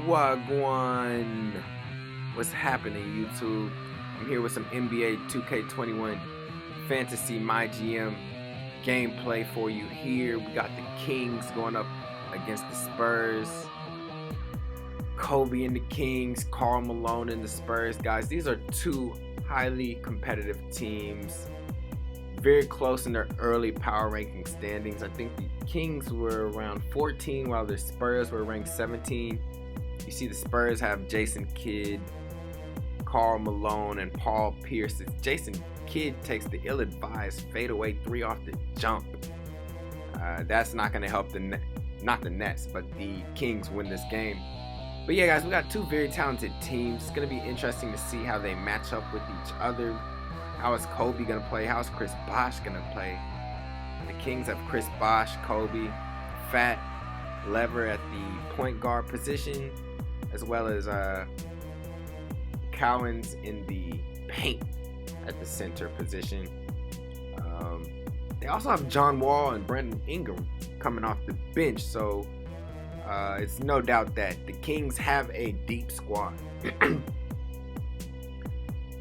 Wagwan. What's happening, YouTube? I'm here with some NBA 2K21 Fantasy MyGM gameplay for you here. We got the Kings going up against the Spurs. Kobe and the Kings, Karl Malone and the Spurs. Guys, these are two highly competitive teams. Very close in their early power ranking standings. I think the Kings were around 14 while the Spurs were ranked 17. You see the Spurs have Jason Kidd, Karl Malone, and Paul Pierce. Jason Kidd takes the ill-advised fadeaway three off the jump. That's not going to help not the Nets, but the Kings win this game. But yeah, guys, we got two very talented teams. It's going to be interesting to see how they match up with each other. How is Kobe going to play? How is Chris Bosh going to play? The Kings have Chris Bosh, Kobe, Fat Lever at the point guard position, as well as Cowens in the paint at the center position. They also have John Wall and Brandon Ingram coming off the bench, so it's no doubt that the Kings have a deep squad.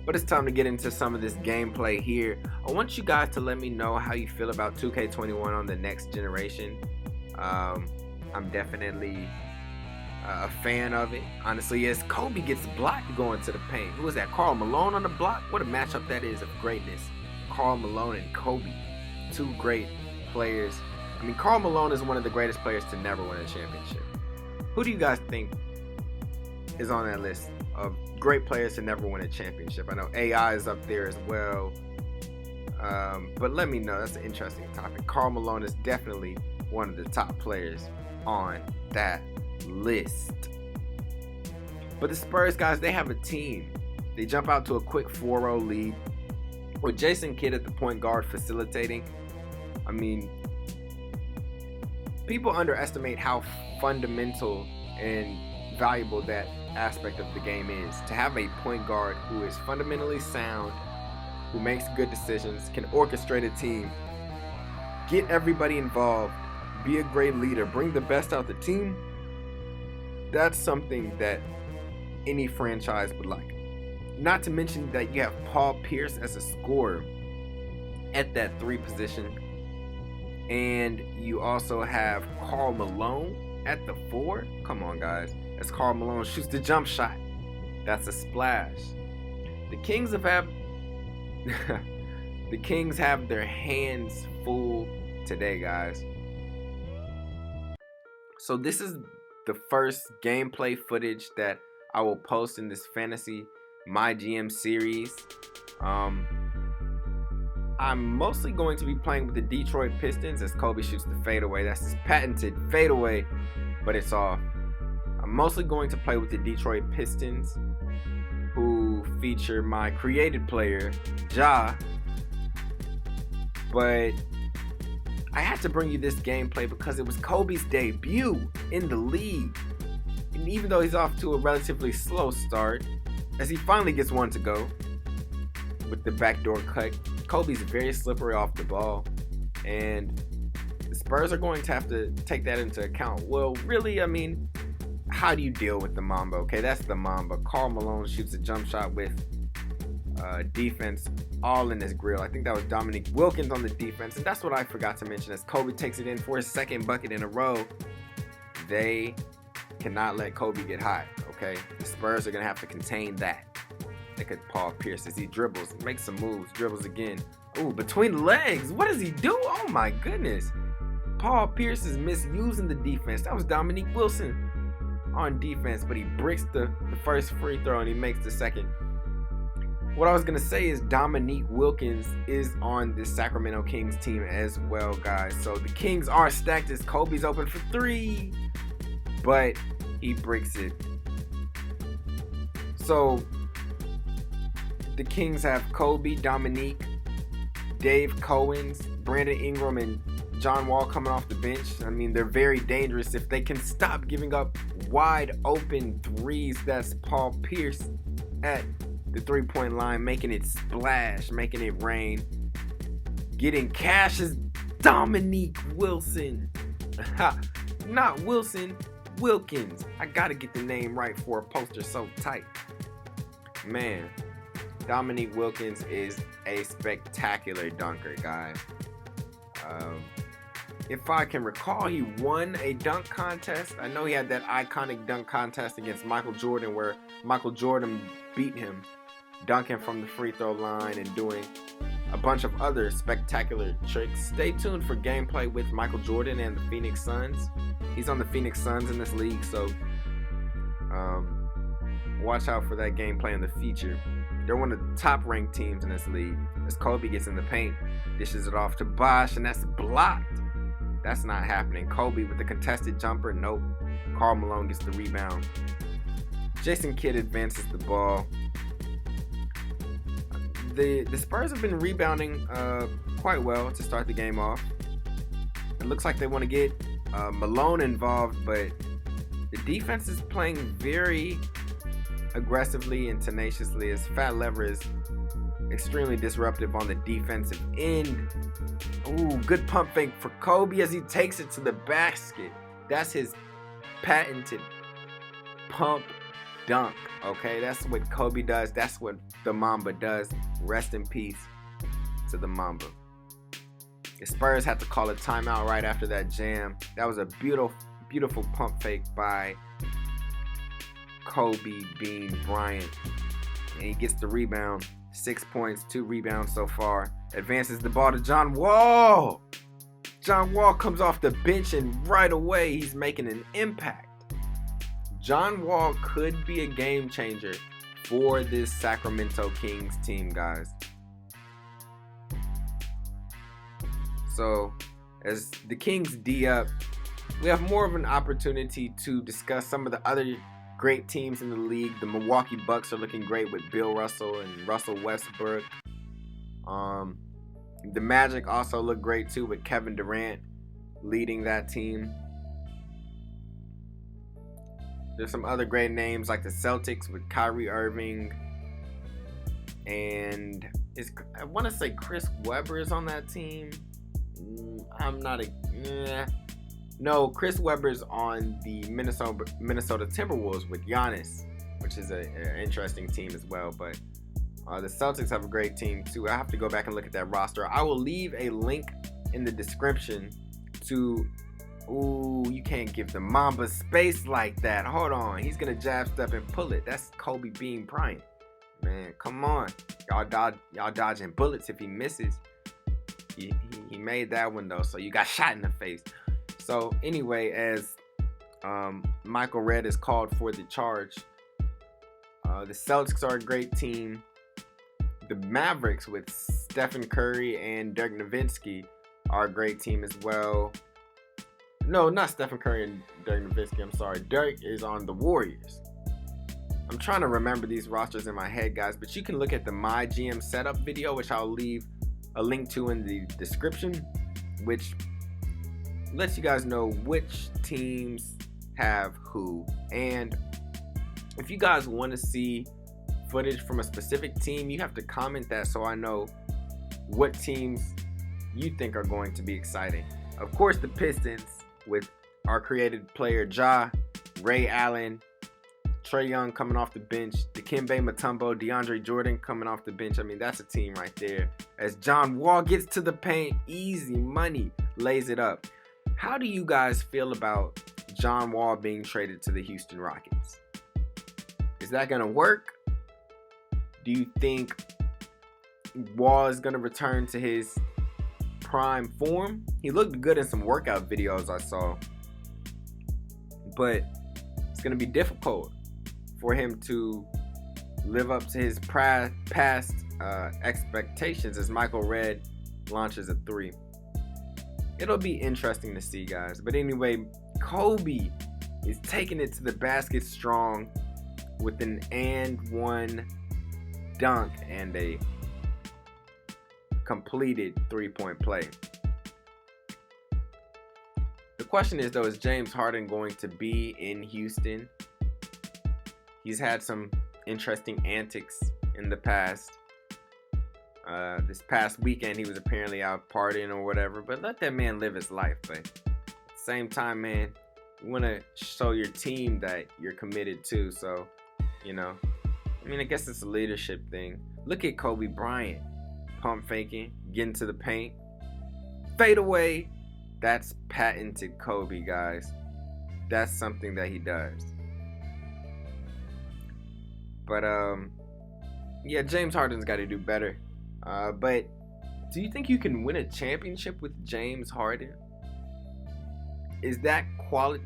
But it's time to get into some of this gameplay here. I want you guys to let me know how you feel about 2K21 on the next generation. I'm definitely a fan of it. Honestly, yes, Kobe gets blocked going to the paint. Who is that? Karl Malone on the block? What a matchup that is of greatness. Karl Malone and Kobe. Two great players. I mean, Karl Malone is one of the greatest players to never win a championship. Who do you guys think is on that list of great players to never win a championship? I know AI is up there as well. But let me know. That's an interesting topic. Karl Malone is definitely one of the top players on that list. But the Spurs, guys, they have a team. They jump out to a quick 4-0 lead with Jason Kidd at the point guard facilitating. I mean, people underestimate how fundamental and valuable that aspect of the game is. To have a point guard who is fundamentally sound, who makes good decisions, can orchestrate a team, get everybody involved, be a great leader, bring the best out the team. That's something that any franchise would like. Not to mention that you have Paul Pierce as a scorer at that 3 position. And you also have Karl Malone at the 4. Come on, guys. As Karl Malone shoots the jump shot, that's a splash. The Kings have the Kings have their hands full today, guys. So this is the first gameplay footage that I will post in this fantasy MyGM series. I'm mostly going to be playing with the Detroit Pistons as Kobe shoots the fadeaway. That's his patented fadeaway, but it's off. I'm mostly going to play with the Detroit Pistons, who feature my created player, Ja. But I had to bring you this gameplay because it was Kobe's debut in the league. And even though he's off to a relatively slow start, as he finally gets one to go with the backdoor cut, Kobe's very slippery off the ball. And the Spurs are going to have to take that into account. Well, really, I mean, how do you deal with the Mamba? Okay, that's the Mamba. Karl Malone shoots a jump shot with defense all in his grill. I think that was Dominique Wilkins on the defense. And that's what I forgot to mention. As Kobe takes it in for his second bucket in a row, they cannot let Kobe get hot, okay? The Spurs are going to have to contain that. Look at Paul Pierce as he dribbles, makes some moves, dribbles again. Ooh, between the legs. What does he do? Oh, my goodness. Paul Pierce is misusing the defense. That was Dominique Wilson on defense, but he bricks the first free throw and he makes the second. What I was going to say is Dominique Wilkins is on the Sacramento Kings team as well, guys. So the Kings are stacked as Kobe's open for 3, but he bricks it. So the Kings have Kobe, Dominique, Dave Cowens, Brandon Ingram, and John Wall coming off the bench. I mean, they're very dangerous if they can stop giving up wide open threes. That's Paul Pierce at the 3-point line, making it splash, making it rain. Getting cash is Dominique Wilson. Not Wilson, Wilkins. I gotta get the name right for a poster so tight. Man, Dominique Wilkins is a spectacular dunker, guys. If I can recall, he won a dunk contest. I know he had that iconic dunk contest against Michael Jordan where Michael Jordan beat him, dunking from the free throw line and doing a bunch of other spectacular tricks. Stay tuned for gameplay with Michael Jordan and the Phoenix Suns. He's on the Phoenix Suns in this league, so watch out for that gameplay in the future. They're one of the top ranked teams in this league. As Kobe gets in the paint, dishes it off to Bosh, and that's blocked. That's not happening. Kobe with the contested jumper. Nope. Karl Malone gets the rebound. Jason Kidd advances the ball. The Spurs have been rebounding quite well to start the game off. It looks like they want to get Malone involved, but the defense is playing very aggressively and tenaciously as Fat Lever is extremely disruptive on the defensive end. Ooh, good pump fake for Kobe as he takes it to the basket. That's his patented pump dunk, okay? That's what Kobe does. That's what the Mamba does. Rest in peace to the Mamba. The Spurs had to call a timeout right after that jam. That was a beautiful pump fake by Kobe Bean Bryant. And he gets the rebound. 6 points, 2 rebounds so far. Advances the ball to John Wall. John Wall comes off the bench and right away he's making an impact. John Wall could be a game changer for this Sacramento Kings team, guys. So, as the Kings D up, we have more of an opportunity to discuss some of the other great teams in the league. The Milwaukee Bucks are looking great with Bill Russell and Russell Westbrook. The Magic also look great too with Kevin Durant leading that team. There's some other great names like the Celtics with Kyrie Irving, and I want to say Chris Webber is on that team. No, Chris Webber's on the Minnesota Timberwolves with Giannis, which is an interesting team as well. But the Celtics have a great team too. I have to go back and look at that roster. I will leave a link in the description to... Ooh, you can't give the Mamba space like that. Hold on. He's going to jab step and pull it. That's Kobe Bean Bryant. Man, come on. Y'all dodging bullets if he misses. He made that one, though, so you got shot in the face. So, anyway, as Michael Redd is called for the charge, the Celtics are a great team. The Mavericks with Stephen Curry and Dirk Nowitzki are a great team as well. No, not Stephen Curry and Dirk Nowitzki. I'm sorry. Dirk is on the Warriors. I'm trying to remember these rosters in my head, guys, but you can look at the My GM setup video, which I'll leave a link to in the description, which lets you guys know which teams have who. And if you guys want to see footage from a specific team, you have to comment that so I know what teams you think are going to be exciting. Of course, the Pistons with our created player Ja, Ray Allen, Trae Young coming off the bench, Dikembe Mutombo, DeAndre Jordan coming off the bench. I mean, that's a team right there. As John Wall gets to the paint, easy money, lays it up. How do you guys feel about John Wall being traded to the Houston Rockets? Is that going to work? Do you think Wall is going to return to his prime form? He looked good in some workout videos I saw, but it's going to be difficult for him to live up to his past expectations as Michael Redd launches a 3. It'll be interesting to see, guys. But anyway, Kobe is taking it to the basket strong with an and one dunk and a completed 3-point play. The question is, though, is James Harden going to be in Houston? He's had some interesting antics in the past. This past weekend, he was apparently out partying or whatever, but let that man live his life. But at the same time, man, You want to show your team that you're committed to. So, I guess it's a leadership thing. Look at Kobe Bryant. Pump faking, getting to the paint. Fade away. That's patented Kobe, guys. That's something that he does. But, yeah, James Harden's got to do better. But do you think you can win a championship with James Harden? Is that quality?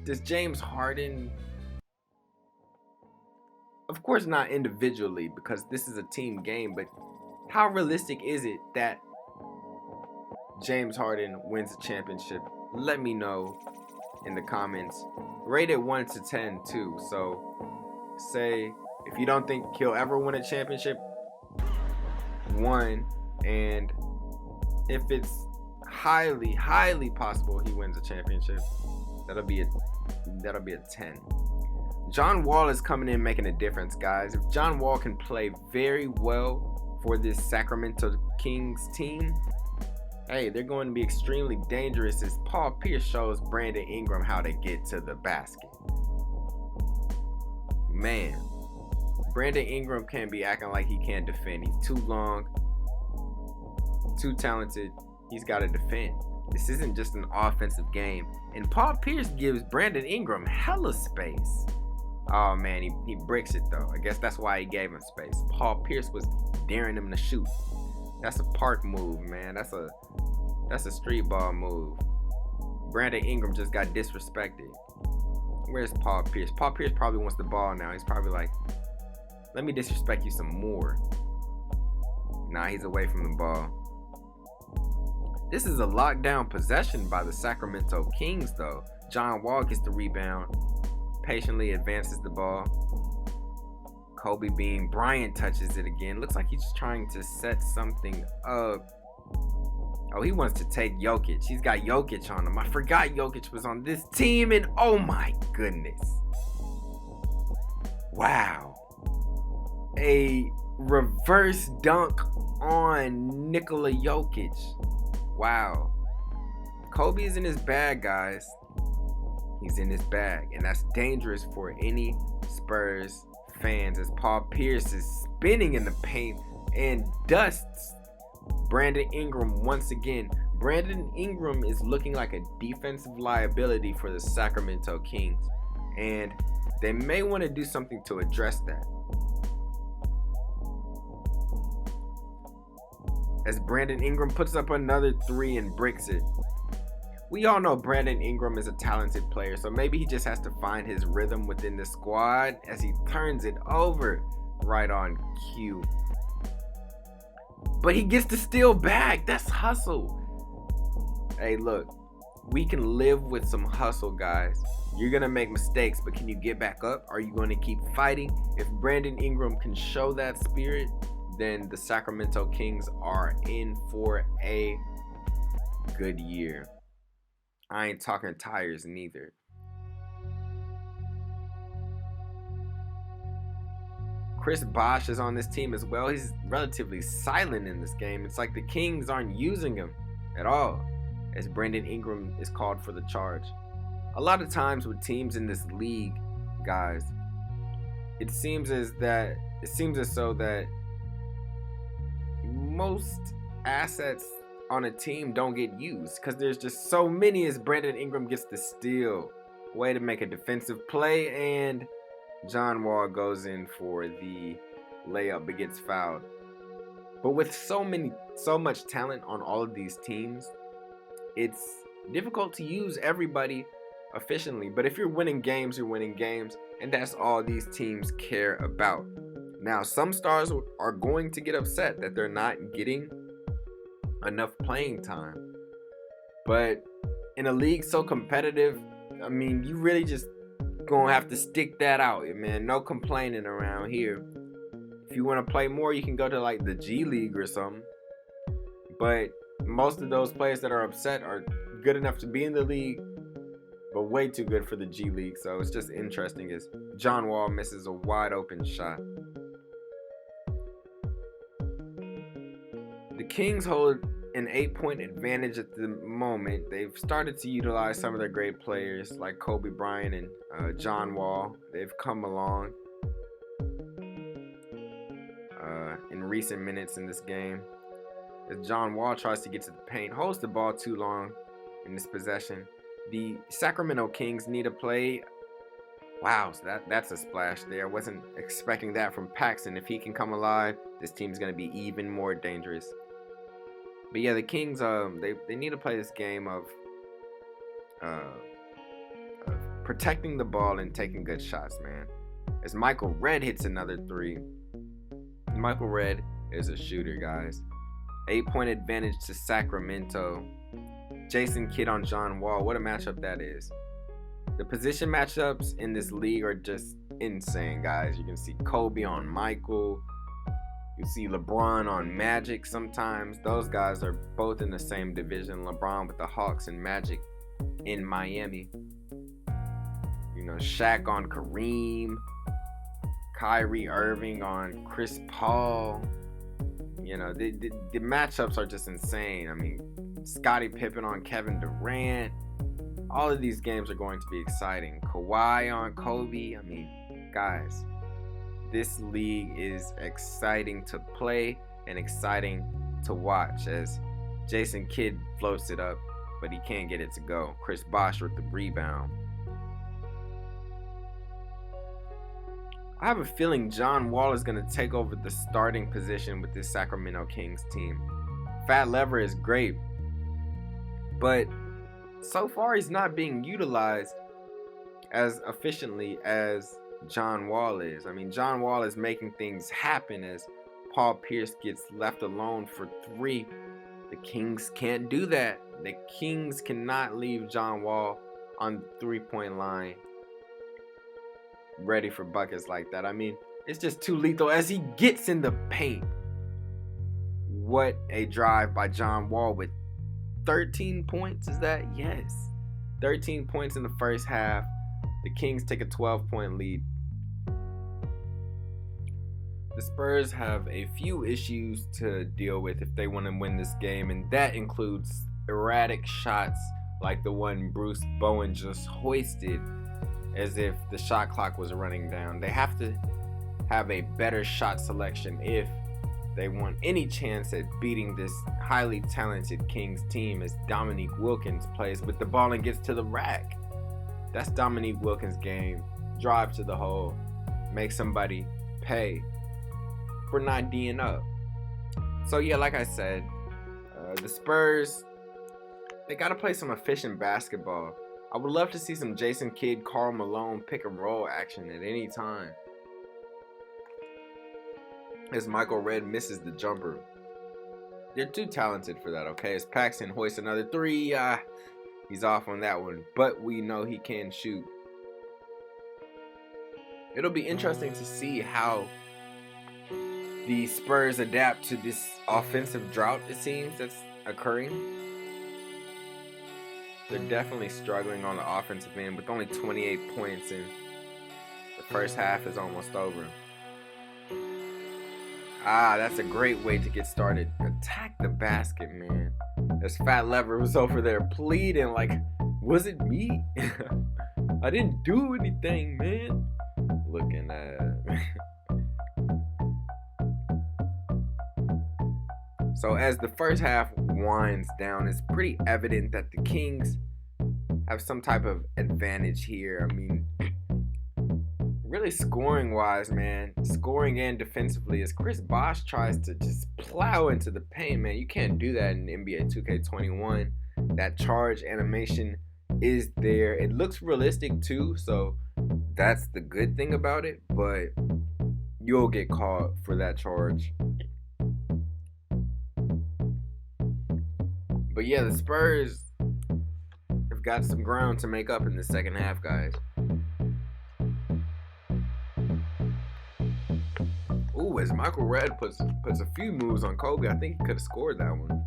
Does James Harden, of course not individually because this is a team game, but how realistic is it that James Harden wins a championship? Let me know in the comments. Rate it 1 to 10 too. So say if you don't think he'll ever win a championship, 1, and if it's highly possible he wins a championship, that'll be a 10. John Wall is coming in making a difference, guys. If John Wall can play very well for this Sacramento Kings team, hey, they're going to be extremely dangerous as Paul Pierce shows Brandon Ingram how to get to the basket. Man, Brandon Ingram can't be acting like he can't defend. He's too long, too talented. He's got to defend. This isn't just an offensive game. And Paul Pierce gives Brandon Ingram hella space. Oh man, he bricks it though. I guess that's why he gave him space. Paul Pierce was daring him to shoot. That's a park move, man. That's a street ball move. Brandon Ingram just got disrespected. Where's Paul Pierce? Paul Pierce probably wants the ball now. He's probably like, let me disrespect you some more. Nah, he's away from the ball. This is a lockdown possession by the Sacramento Kings, though. John Wall gets the rebound, patiently advances the ball. Kobe Bean Bryant touches it again. Looks like he's trying to set something up. Oh, he wants to take Jokic. He's got Jokic on him. I forgot Jokic was on this team, and oh my goodness. Wow. A reverse dunk on Nikola Jokic. Wow. Kobe is in his bag, guys. He's in his bag, and that's dangerous for any Spurs fans as Paul Pierce is spinning in the paint and dusts Brandon Ingram once again. Brandon Ingram is looking like a defensive liability for the Sacramento Kings, and they may want to do something to address that. As Brandon Ingram puts up another 3 and bricks it. We all know Brandon Ingram is a talented player, so maybe he just has to find his rhythm within the squad as he turns it over right on cue. But he gets the steal back. That's hustle. Hey, look, we can live with some hustle, guys. You're going to make mistakes, but can you get back up? Are you going to keep fighting? If Brandon Ingram can show that spirit, then the Sacramento Kings are in for a good year. I ain't talking tires neither. Chris Bosh is on this team as well. He's relatively silent in this game. It's like the Kings aren't using him at all as Brandon Ingram is called for the charge. A lot of times with teams in this league, guys, it seems as though that most assets on a team don't get used because there's just so many as Brandon Ingram gets the steal. Way to make a defensive play, and John Wall goes in for the layup but gets fouled. But with so much talent on all of these teams, it's difficult to use everybody efficiently. But if you're winning games, you're winning games, and that's all these teams care about. Now, some stars are going to get upset that they're not getting enough playing time. But in a league so competitive, I mean, you really just gonna have to stick that out, man. No complaining around here. If you want to play more, you can go to like the G League or something. But most of those players that are upset are good enough to be in the league, but way too good for the G League. So it's just interesting as John Wall misses a wide open shot. The Kings hold an 8-point advantage at the moment. They've started to utilize some of their great players like Kobe Bryant and John Wall. They've come along in recent minutes in this game. As John Wall tries to get to the paint, holds the ball too long in this possession. The Sacramento Kings need a play. Wow, so that's a splash there. I wasn't expecting that from Paxson. If he can come alive, this team's going to be even more dangerous. But yeah, the Kings, they need to play this game of protecting the ball and taking good shots, man. As Michael Redd hits another three. Michael Redd is a shooter, guys. 8-point advantage to Sacramento. Jason Kidd on John Wall. What a matchup that is. The position matchups in this league are just insane, guys. You can see Kobe on Michael. You see LeBron on Magic sometimes. Those guys are both in the same division. LeBron with the Hawks and Magic in Miami. You know, Shaq on Kareem. Kyrie Irving on Chris Paul. You know, the matchups are just insane. I mean, Scottie Pippen on Kevin Durant. All of these games are going to be exciting. Kawhi on Kobe. I mean, guys, this league is exciting to play and exciting to watch as Jason Kidd floats it up, but he can't get it to go. Chris Bosh with the rebound. I have a feeling John Wall is going to take over the starting position with this Sacramento Kings team. Fat Lever is great, but so far he's not being utilized as efficiently as John Wall is. I mean, John Wall is making things happen as Paul Pierce gets left alone for three. The Kings can't do that. The Kings cannot leave John Wall on the three-point line ready for buckets like that. I mean, it's just too lethal as he gets in the paint. What a drive by John Wall with 13 points, is that? Yes. 13 points in the first half. The Kings take a 12-point lead. The Spurs have a few issues to deal with if they want to win this game, and that includes erratic shots like the one Bruce Bowen just hoisted as if the shot clock was running down. They have to have a better shot selection if they want any chance at beating this highly talented Kings team, as Dominique Wilkins plays with the ball and gets to the rack. That's Dominique Wilkins' game. Drive to the hole. Make somebody pay for not D'ing up. So yeah, like I said, the Spurs, they got to play some efficient basketball. I would love to see some Jason Kidd, Karl Malone pick and roll action at any time. As Michael Redd misses the jumper. They're too talented for that, okay? As Paxson hoists another three, he's off on that one. But we know he can shoot. It'll be interesting to see how the Spurs adapt to this offensive drought, it seems, that's occurring. They're definitely struggling on the offensive end with only 28 points, and the first half is almost over. That's a great way to get started. Attack the basket, man. As Fat Lever was over there pleading like, was it me? I didn't do anything, man. Looking at... So as the first half winds down, it's pretty evident that the Kings have some type of advantage here. I mean, really scoring wise, man, scoring and defensively, as Chris Bosh tries to just plow into the paint, man. You can't do that in NBA 2K21. That charge animation is there. It looks realistic too, so that's the good thing about it, but you'll get caught for that charge. But yeah, the Spurs have got some ground to make up in the second half, guys. Ooh, as Michael Redd puts a few moves on Kobe, I think he could have scored that one.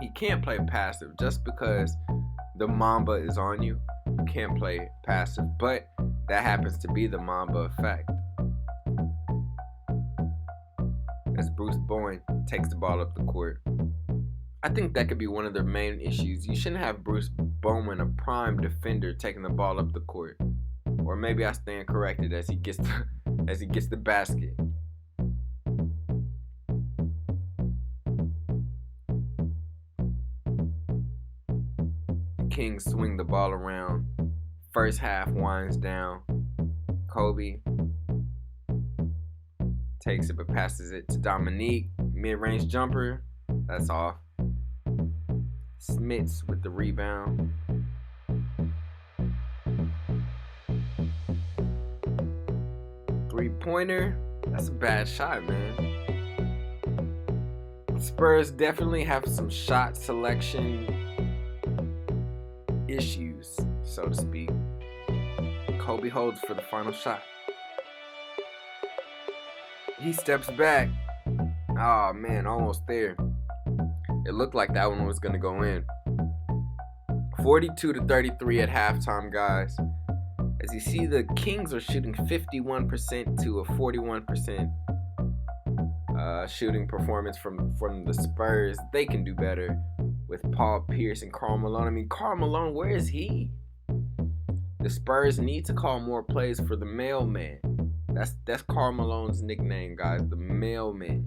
He can't play passive. Just because the Mamba is on you, you can't play passive. But that happens to be the Mamba effect. As Bruce Bowen takes the ball up the court. I think that could be one of their main issues. You shouldn't have Bruce Bowman, a prime defender, taking the ball up the court. Or maybe I stand corrected as he gets the basket. The Kings swing the ball around. First half winds down. Kobe takes it but passes it to Dominique. Mid-range jumper. That's off. Smits with the rebound. Three-pointer. That's a bad shot, man. Spurs definitely have some shot selection issues, so to speak. Kobe holds for the final shot. He steps back. Oh man, almost there. It looked like that one was going to go in. 42-33 at halftime, guys. As you see, the Kings are shooting 51% to a 41% shooting performance from the Spurs. They can do better with Paul Pierce and Karl Malone. I mean, Karl Malone, where is he? The Spurs need to call more plays for the mailman. That's Karl Malone's nickname, guys. The mailman.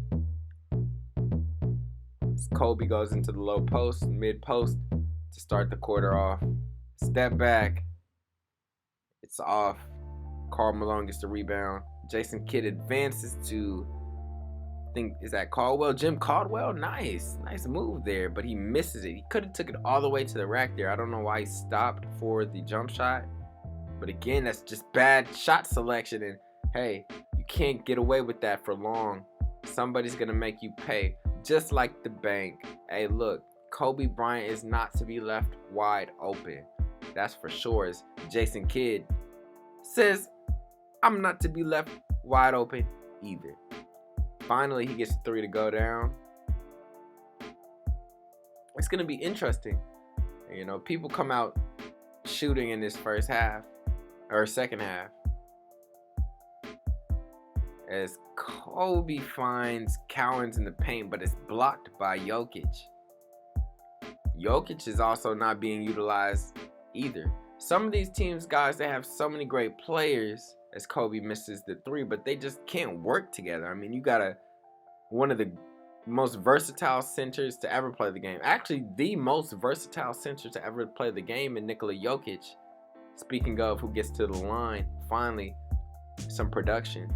Kobe goes into the low post, mid post to start the quarter off. Step back. It's off. Karl Malone gets the rebound. Jason Kidd advances to, I think, is that Caldwell? Jim Caldwell? Nice move there, but he misses it. He could have took it all the way to the rack there. I don't know why he stopped for the jump shot. But again, that's just bad shot selection. And hey, you can't get away with that for long. Somebody's going to make you pay. Just like the bank. Hey, look, Kobe Bryant is not to be left wide open. That's for sure. As Jason Kidd says, I'm not to be left wide open either. Finally, he gets 3 to go down. It's going to be interesting. You know, people come out shooting in this first half or second half. As Kobe finds Cowens in the paint, but it's blocked by Jokic. Jokic is also not being utilized either. Some of these teams, guys, they have so many great players as Kobe misses the 3, but they just can't work together. I mean, you got one of the most versatile centers to ever play the game. Actually, the most versatile center to ever play the game in Nikola Jokic. Speaking of who gets to the line, finally, some production.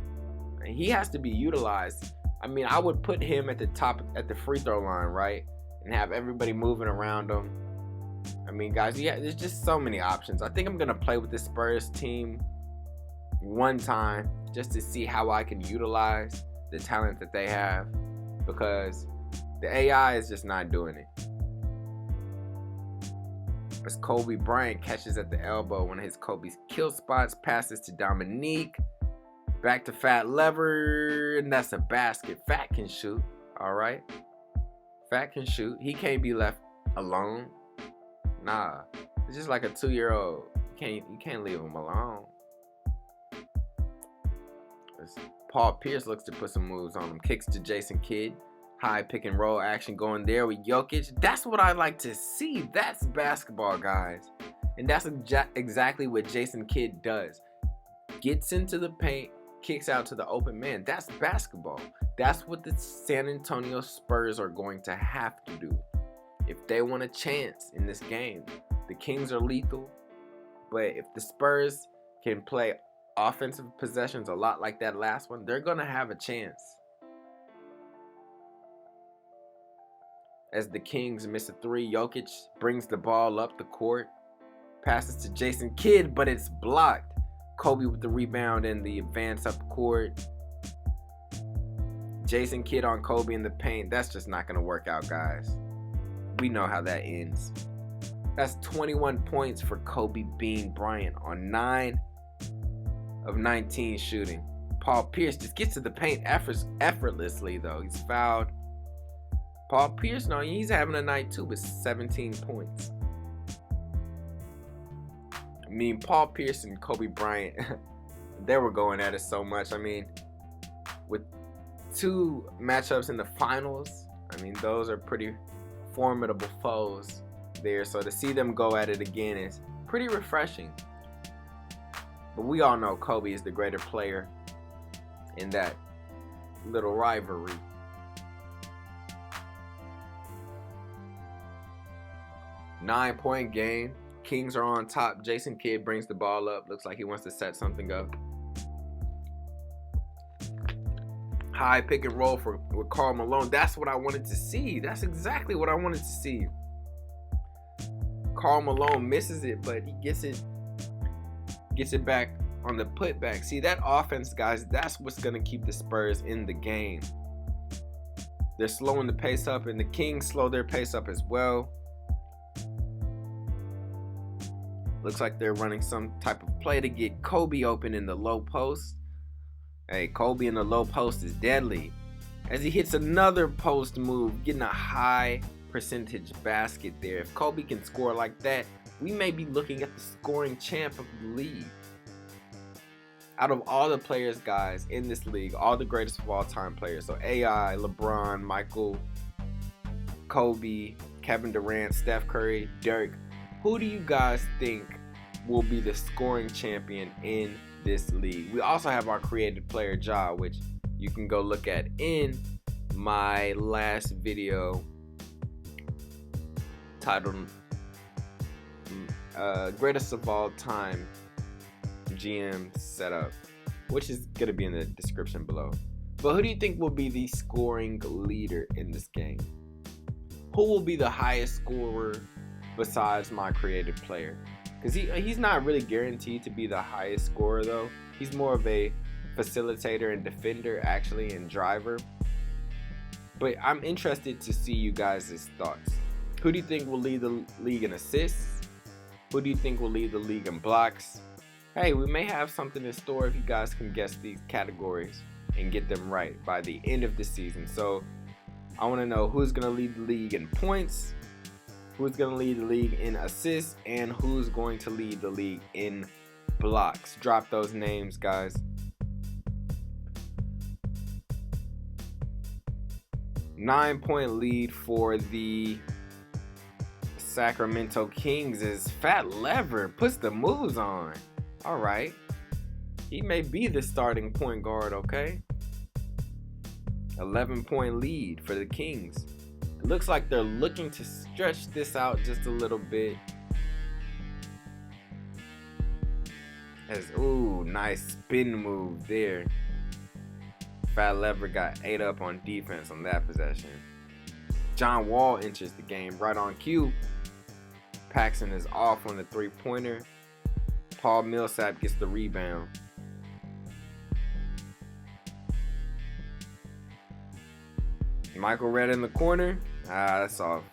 He has to be utilized. I mean, I would put him at the top at the free throw line, right? And have everybody moving around him. I mean, guys, yeah, there's just so many options. I think I'm going to play with the Spurs team one time just to see how I can utilize the talent that they have, because the AI is just not doing it. As Kobe Bryant catches at the elbow, one of his Kobe's kill spots, passes to Dominique. Back to Fat Lever, and that's a basket. Fat can shoot, all right? Fat can shoot. He can't be left alone. Nah, it's just like a 2-year-old. You can't leave him alone. Paul Pierce looks to put some moves on him. Kicks to Jason Kidd. High pick and roll action going there with Jokic. That's what I like to see. That's basketball, guys. And that's exactly what Jason Kidd does. Gets into the paint, kicks out to the open man. That's basketball. That's what the San Antonio Spurs are going to have to do if they want a chance in this game. The Kings are lethal, but if the Spurs can play offensive possessions a lot like that last one, they're going to have a chance. As the Kings miss a 3, Jokic brings the ball up the court, passes to Jason Kidd, but it's blocked. Kobe with the rebound and the advance up the court. Jason Kidd on Kobe in the paint. That's just not going to work out, guys. We know how that ends. That's 21 points for Kobe Bean Bryant on 9 of 19 shooting. Paul Pierce just gets to the paint effortlessly, though. He's fouled. Paul Pierce, no, he's having a night too with 17 points. I mean, Paul Pierce and Kobe Bryant, they were going at it so much. I mean, with 2 matchups in the finals, I mean, those are pretty formidable foes there. So to see them go at it again is pretty refreshing. But we all know Kobe is the greater player in that little rivalry. Nine-point game. Kings are on top. Jason Kidd brings the ball up. Looks like he wants to set something up. High pick and roll with Karl Malone. That's what I wanted to see. That's exactly what I wanted to see. Karl Malone misses it, but he gets it back on the putback. See, that offense, guys, that's what's going to keep the Spurs in the game. They're slowing the pace up, and the Kings slow their pace up as well. Looks like they're running some type of play to get Kobe open in the low post. Hey, Kobe in the low post is deadly. As he hits another post move, getting a high percentage basket there. If Kobe can score like that, we may be looking at the scoring champ of the league. Out of all the players, guys, in this league, all the greatest of all time players, so AI, LeBron, Michael, Kobe, Kevin Durant, Steph Curry, Dirk, who do you guys think will be the scoring champion in this league? We also have our creative player Ja, which you can go look at in my last video titled Greatest of All Time GM Setup, which is going to be in the description below. But who do you think will be the scoring leader in this game? Who will be the highest scorer besides my creative player? Because he's not really guaranteed to be the highest scorer, though. He's more of a facilitator and defender, actually, and driver. But I'm interested to see you guys' thoughts. Who do you think will lead the league in assists? Who do you think will lead the league in blocks? Hey, we may have something in store if you guys can guess these categories and get them right by the end of the season. So I want to know who's going to lead the league in points, who's going to lead the league in assists, and who's going to lead the league in blocks. Drop those names, guys. 9-point lead for the Sacramento Kings is Fat Lever. Puts the moves on. All right. He may be the starting point guard, okay? 11-point lead for the Kings. It looks like they're looking to stretch this out just a little bit. Ooh, nice spin move there. Fat Lever got ate up on defense on that possession. John Wall enters the game right on cue. Paxson is off on the three-pointer. Paul Millsap gets the rebound. Michael Redd in the corner. That's off.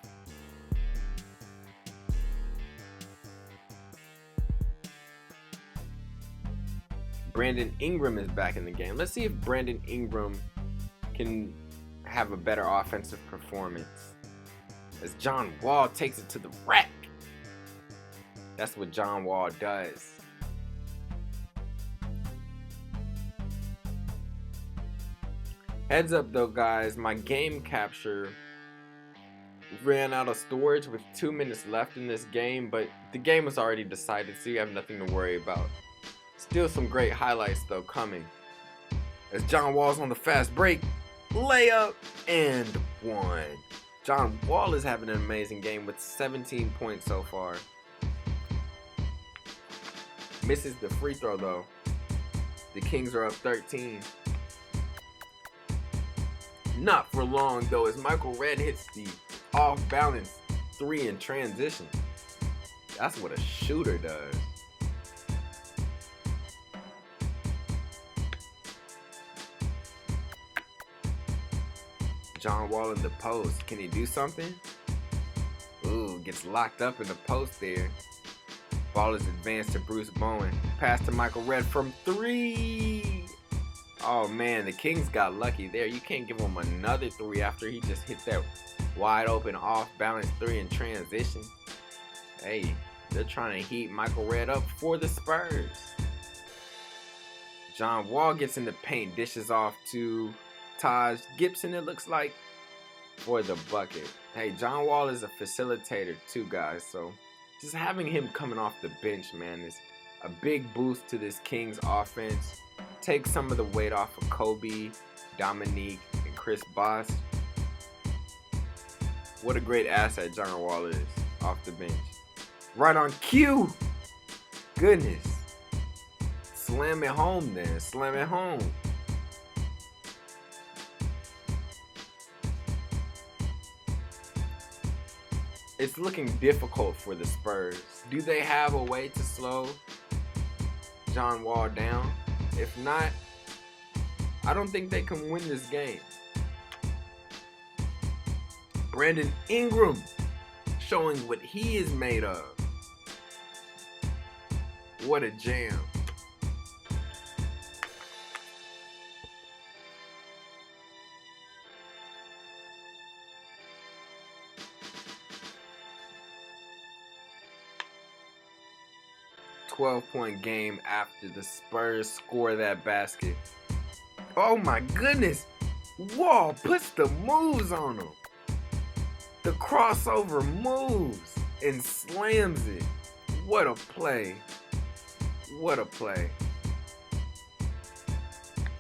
Brandon Ingram is back in the game. Let's see if Brandon Ingram can have a better offensive performance. As John Wall takes it to the rack. That's what John Wall does. Heads up though, guys, my game capture ran out of storage with 2 minutes left in this game, but the game was already decided, so you have nothing to worry about. Still some great highlights though coming. As John Wall's on the fast break, layup and one. John Wall is having an amazing game with 17 points so far. Misses the free throw though. The Kings are up 13. Not for long though, as Michael Redd hits the off-balance 3 in transition. That's what a shooter does. John Wall in the post. Can he do something? Ooh, gets locked up in the post there. Ball is advanced to Bruce Bowen. Pass to Michael Redd from 3. Oh man, the Kings got lucky there. You can't give him another 3 after he just hit that wide open off balance 3 in transition. Hey, they're trying to heat Michael Redd up for the Spurs. John Wall gets in the paint, dishes off to Taj Gibson, it looks like. for the bucket. Hey, John Wall is a facilitator too, guys. So just having him coming off the bench, man, is a big boost to this Kings offense. Take some of the weight off of Kobe, Dominique, and Chris Bosh. What a great asset John Wall is off the bench. Right on cue. Goodness. Slam it home then. Slam it home. It's looking difficult for the Spurs. Do they have a way to slow John Wall down? If not, I don't think they can win this game. Brandon Ingram showing what he is made of. What a jam. .12 game after the Spurs score that basket. Oh my goodness. Wall puts the moves on him. The crossover moves and slams it. What a play. What a play.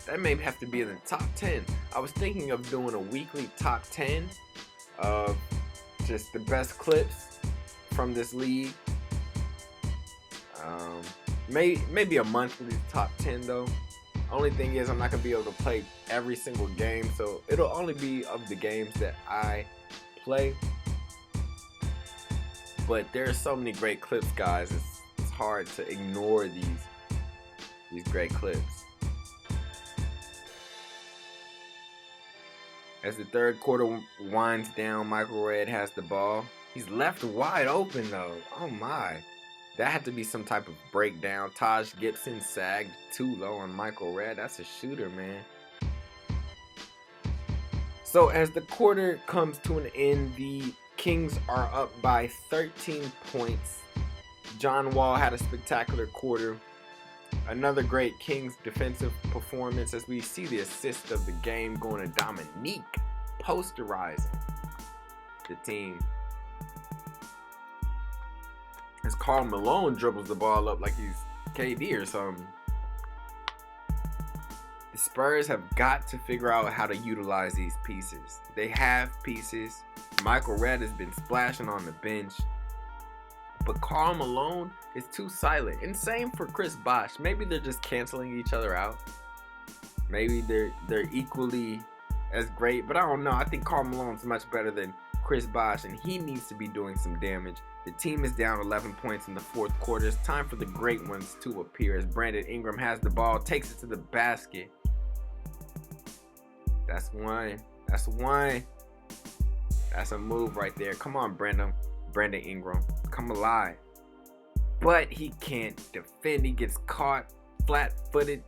That may have to be in the top 10. I was thinking of doing a weekly top 10 of just the best clips from this league. Maybe a monthly top 10 though. Only thing is I'm not going to be able to play every single game, so it'll only be of the games that I play. But there are so many great clips, guys. It's hard to ignore these great clips. As the third quarter winds down, Michael Redd has the ball. He's left wide open though. Oh my. That had to be some type of breakdown. Taj Gibson sagged too low on Michael Redd. That's a shooter, man. So as the quarter comes to an end, the Kings are up by 13 points. John Wall had a spectacular quarter. Another great Kings defensive performance as we see the assist of the game going to Dominique, posterizing the team. As Karl Malone dribbles the ball up like he's KD or something. The Spurs have got to figure out how to utilize these pieces. They have pieces. Michael Redd has been splashing on the bench. But Karl Malone is too silent. And same for Chris Bosh. Maybe they're just canceling each other out. Maybe they're equally as great. But I don't know. I think Karl Malone's much better than Chris Bosh. And he needs to be doing some damage. The team is down 11 points in the fourth quarter. It's time for the great ones to appear as Brandon Ingram has the ball, takes it to the basket. That's one. That's one. That's a move right there. Come on, Brandon Ingram. Come alive. But he can't defend. He gets caught flat-footed.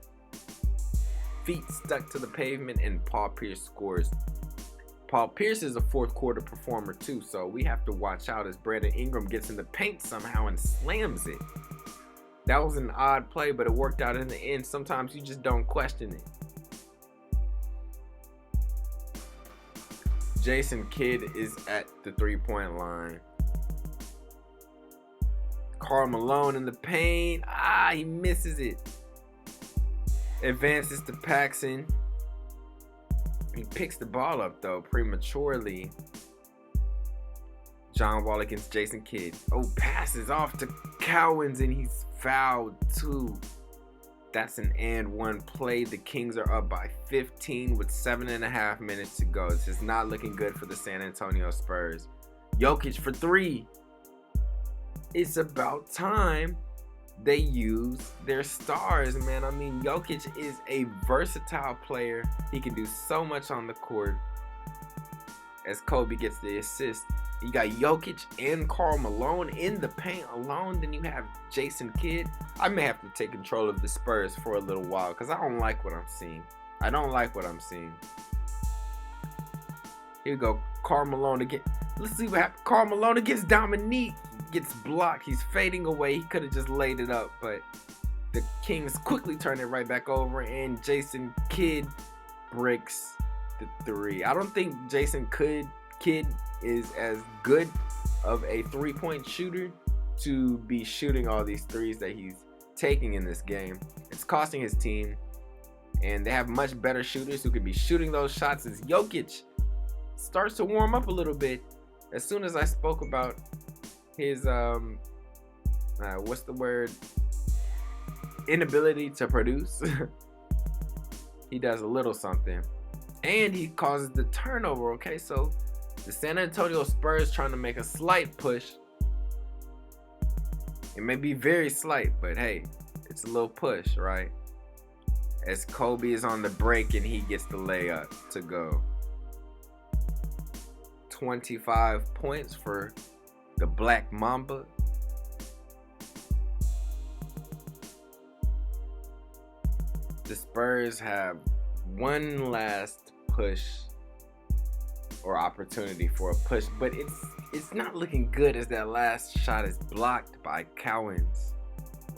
Feet stuck to the pavement, and Paul Pierce scores. Paul Pierce is a fourth quarter performer too, so we have to watch out as Brandon Ingram gets in the paint somehow and slams it. That was an odd play, but it worked out in the end. Sometimes you just don't question it. Jason Kidd is at the three-point line. Karl Malone in the paint. He misses it. Advances to Paxson. He picks the ball up though prematurely. John Wall against Jason Kidd. Passes off to Cowens and he's fouled too. That's an and one play. The Kings are up by 15 with 7.5 minutes to go. This is not looking good for the San Antonio Spurs. Jokic for three. It's about time they use their stars, man. I mean, Jokic is a versatile player. He can do so much on the court. As Kobe gets the assist, you got Jokic and Karl Malone in the paint alone. Then you have Jason Kidd. I may have to take control of the Spurs for a little while because I don't like what I'm seeing. Here we go. Karl Malone again. Let's see what happens. Karl Malone against Dominique. Gets blocked. He's fading away. He could have just laid it up, but the Kings quickly turn it right back over, and Jason Kidd breaks the three. I don't think Jason Kidd is as good of a three-point shooter to be shooting all these threes that he's taking in this game. It's costing his team, and they have much better shooters who could be shooting those shots as Jokic starts to warm up a little bit. As soon as I spoke about his inability to produce, he does a little something, and he causes the turnover. Okay, so the San Antonio Spurs trying to make a slight push. It may be very slight, but hey, it's a little push, right? As Kobe is on the break and he gets the layup to go. 25 points for the Black Mamba. The Spurs have one last push or opportunity for a push, but it's not looking good as that last shot is blocked by Cowens.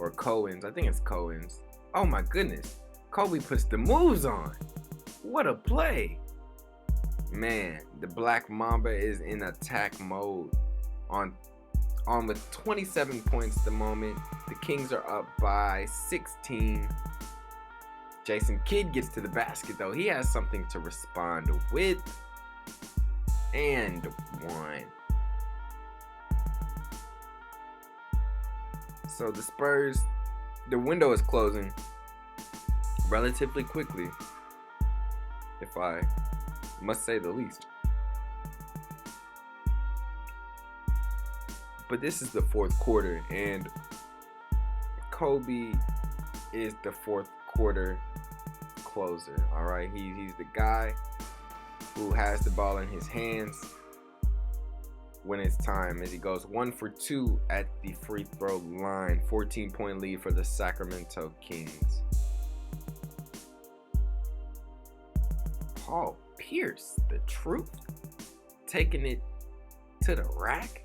I think it's Cowens. Oh my goodness. Kobe puts the moves on. What a play. Man, the Black Mamba is in attack mode on with 27 points at the moment. The Kings are up by 16. Jason Kidd gets to the basket though. He has something to respond with. And one. So the Spurs, the window is closing relatively quickly, if I must say the least. But this is the fourth quarter, and Kobe is the fourth quarter closer. All right, he's the guy who has the ball in his hands when it's time, as he goes 1 for 2 at the free throw line. 14-point lead for the Sacramento Kings. Paul Pierce, the truth, taking it to the rack.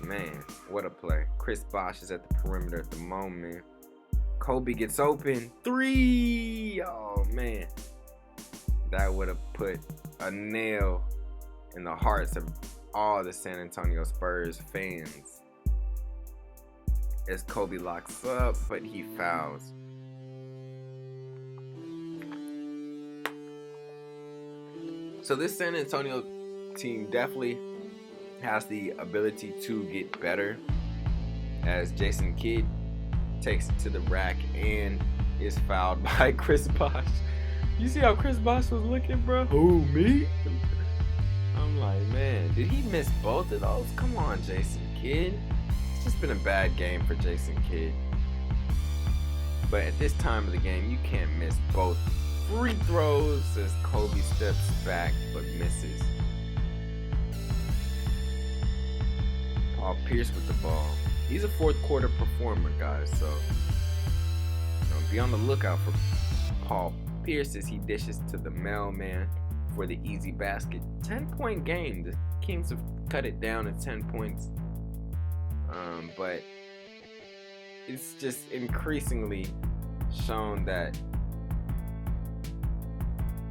Man, what a play. Chris Bosh is at the perimeter at the moment. Kobe gets open. 3. Oh, man. That would have put a nail in the hearts of all the San Antonio Spurs fans. As Kobe locks up, but he fouls. So this San Antonio team definitely has the ability to get better, as Jason Kidd takes it to the rack and is fouled by Chris Bosh. You see how Chris Bosh was looking, bro? Who, me? I'm like, man, did he miss both of those? Come on, Jason Kidd. It's just been a bad game for Jason Kidd. But at this time of the game, you can't miss both free throws as Kobe steps back but misses. Paul Pierce with the ball. He's a fourth quarter performer, guys, so be on the lookout for Paul Pierce as he dishes to the mailman for the easy basket. 10-point game. The Kings have cut it down to 10 points, but it's just increasingly shown that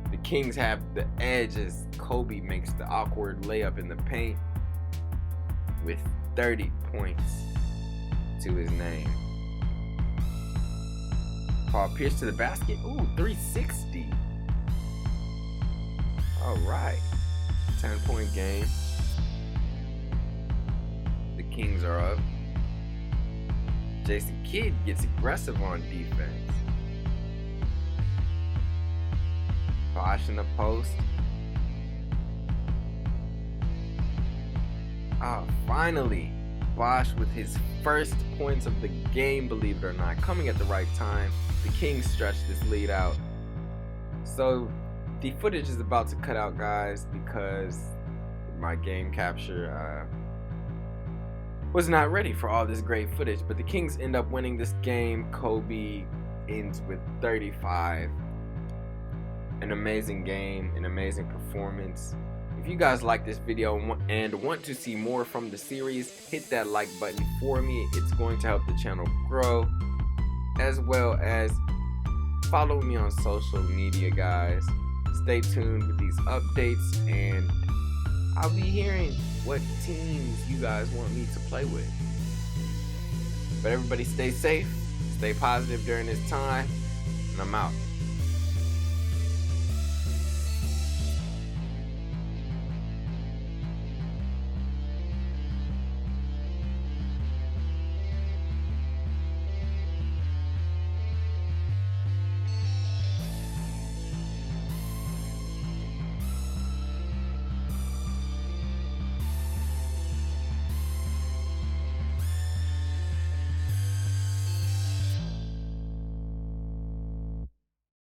the Kings have the edge as Kobe makes the awkward layup in the paint with 30 points to his name. Paul Pierce to the basket. Ooh, 360. All right. 10-point game. The Kings are up. Jason Kidd gets aggressive on defense. Bosh in the post. Finally, Bosh with his first points of the game, believe it or not, coming at the right time. The Kings stretch this lead out. So the footage is about to cut out, guys, because my game capture was not ready for all this great footage. But the Kings end up winning this game. Kobe ends with 35. An amazing game, an amazing performance. If you guys like this video and want to see more from the series, hit that like button for me. It's going to help the channel grow, as well as follow me on social media, guys. Stay tuned with these updates, and I'll be hearing what teams you guys want me to play with. But everybody stay safe, stay positive during this time, and I'm out.